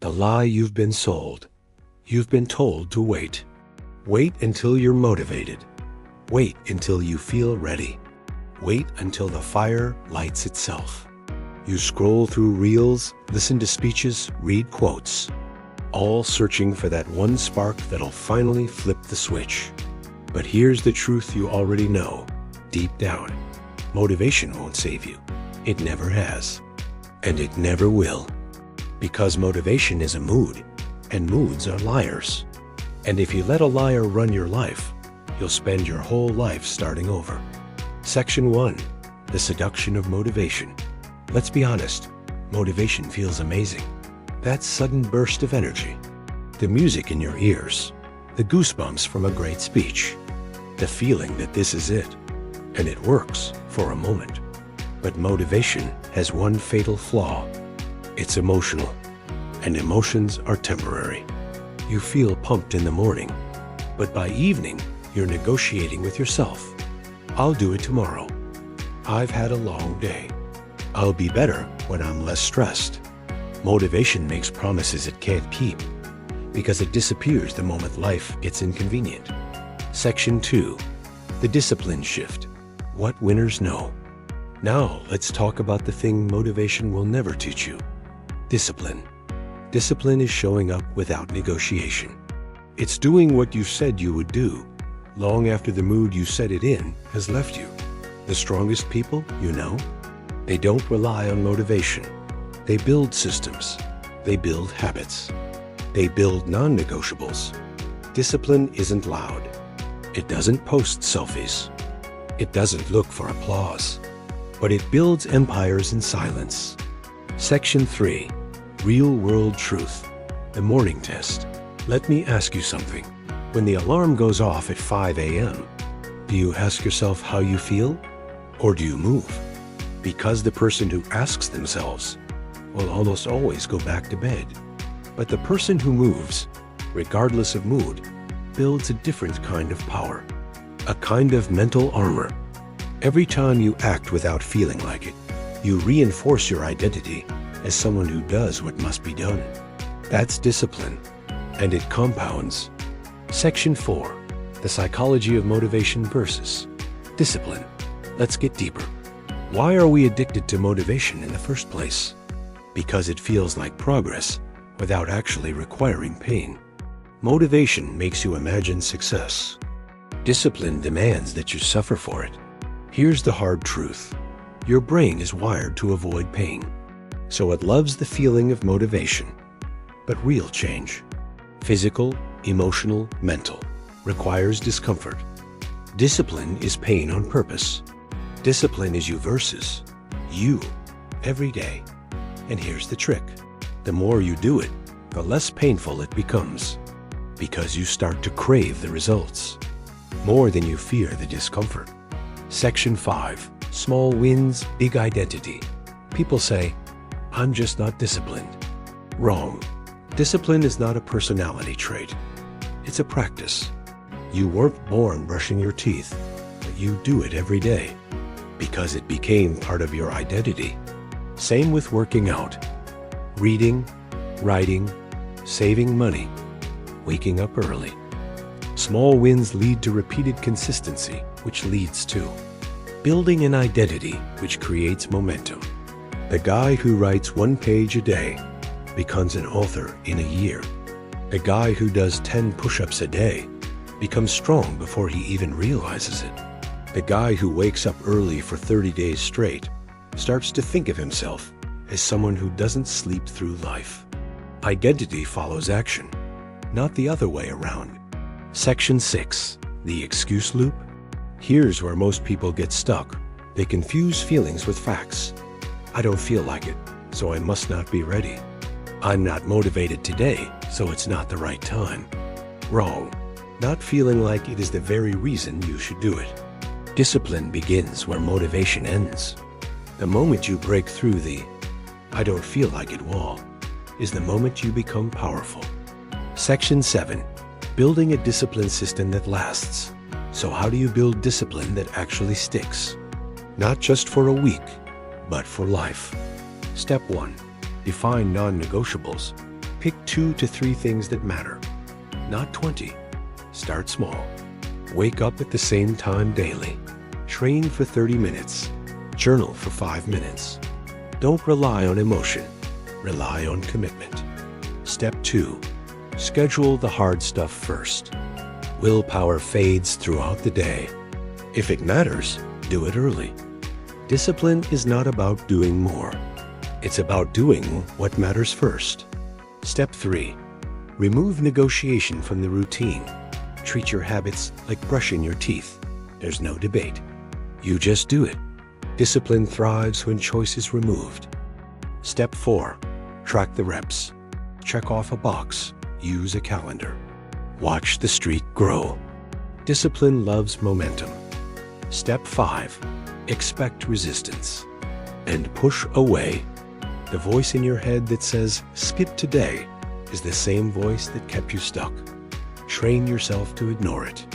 The lie you've been sold. You've been told to wait. Wait until you're motivated. Wait until you feel ready. Wait until the fire lights itself. You scroll through reels, listen to speeches, read quotes, all searching for that one spark that'll finally flip the switch. But here's the truth you already know, deep down. Motivation won't save you. It never has. And it never will. Because motivation is a mood, and moods are liars. And if you let a liar run your life, you'll spend your whole life starting over. Section 1. The seduction of motivation. Let's be honest, motivation feels amazing. That sudden burst of energy, the music in your ears, the goosebumps from a great speech, the feeling that this is it. And it works for a moment. But motivation has one fatal flaw. It's emotional, and emotions are temporary. You feel pumped in the morning, but by evening, you're negotiating with yourself. I'll do it tomorrow. I've had a long day. I'll be better when I'm less stressed. Motivation makes promises it can't keep because it disappears the moment life gets inconvenient. Section 2. The discipline shift. What winners know. Now let's talk about the thing motivation will never teach you. Discipline. Discipline is showing up without negotiation. It's doing what you said you would do, long after the mood you set it in has left you. The strongest people, you know, they don't rely on motivation. They build systems. They build habits. They build non-negotiables. Discipline isn't loud. It doesn't post selfies. It doesn't look for applause. But it builds empires in silence. Section 3. Real-world truth. The morning test. Let me ask you something. When the alarm goes off at 5 a.m., do you ask yourself how you feel? Or do you move? Because the person who asks themselves will almost always go back to bed. But the person who moves, regardless of mood, builds a different kind of power. A kind of mental armor. Every time you act without feeling like it, you reinforce your identity as someone who does what must be done. That's discipline, and it compounds. Section 4. The psychology of motivation versus discipline. Let's get deeper. Why are we addicted to motivation in the first place? Because it feels like progress without actually requiring pain. Motivation makes you imagine success. Discipline demands that you suffer for it. Here's the hard truth. Your brain is wired to avoid pain, so it loves the feeling of motivation. But real change, physical, emotional, mental, requires discomfort. Discipline is pain on purpose. Discipline is you versus you every day. And here's the trick. The more you do it, the less painful it becomes, because you start to crave the results more than you fear the discomfort. Section 5. Small wins, big identity. People say, I'm just not disciplined. Wrong. Discipline is not a personality trait. It's a practice. You weren't born brushing your teeth, but you do it every day because it became part of your identity. Same with working out, reading, writing, saving money, waking up early. Small wins lead to repeated consistency, which leads to building an identity, which creates momentum. The guy who writes 1 page a day becomes an author in a year. A guy who does 10 push-ups a day becomes strong before he even realizes it. The guy who wakes up early for 30 days straight starts to think of himself as someone who doesn't sleep through life. Identity follows action, not the other way around. Section 6. The excuse loop. Here's where most people get stuck. They confuse feelings with facts. I don't feel like it, so I must not be ready. I'm not motivated today, so it's not the right time. Wrong. Not feeling like it is the very reason you should do it. Discipline begins where motivation ends. The moment you break through the I don't feel like it wall is the moment you become powerful. Section 7. Building a discipline system that lasts. So how do you build discipline that actually sticks? Not just for a week, but for life. Step 1. Define non-negotiables. Pick 2 to 3 things that matter, not 20. Start small. Wake up at the same time daily. Train for 30 minutes. Journal for 5 minutes. Don't rely on emotion. Rely on commitment. Step 2. Schedule the hard stuff first. Willpower fades throughout the day. If it matters, do it early. Discipline is not about doing more. It's about doing what matters first. Step 3. Remove negotiation from the routine. Treat your habits like brushing your teeth. There's no debate. You just do it. Discipline thrives when choice is removed. Step 4. Track the reps. Check off a box. Use a calendar. Watch the streak grow. Discipline loves momentum. Step 5. Expect resistance. And push away. The voice in your head that says, skip today, is the same voice that kept you stuck. Train yourself to ignore it.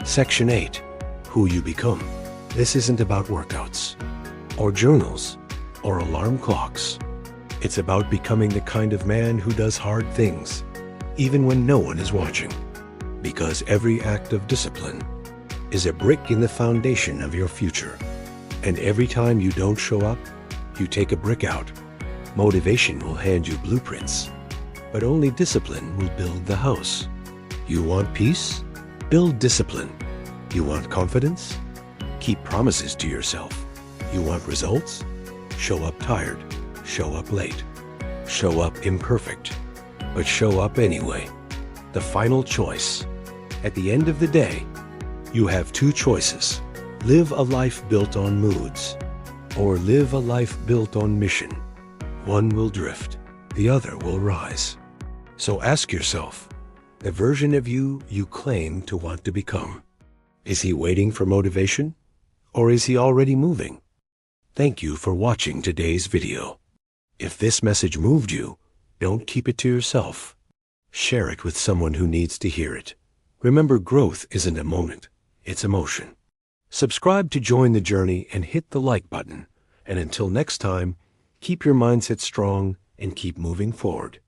Section 8. Who you become. This isn't about workouts, or journals, or alarm clocks. It's about becoming the kind of man who does hard things, even when no one is watching. Because every act of discipline is a brick in the foundation of your future. And every time you don't show up, you take a brick out. Motivation will hand you blueprints, but only discipline will build the house. You want peace? Build discipline. You want confidence? Keep promises to yourself. You want results? Show up tired. Show up late. Show up imperfect. But show up anyway. The final choice. At the end of the day, you have 2 choices. Live a life built on moods, or live a life built on mission. One will drift, the other will rise. So ask yourself, the version of you claim to want to become, is he waiting for motivation, or is he already moving? Thank you for watching today's video. If this message moved you, don't keep it to yourself. Share it with someone who needs to hear it. Remember, growth isn't a moment, it's emotion. Subscribe to join the journey and hit the like button. And until next time, keep your mindset strong and keep moving forward.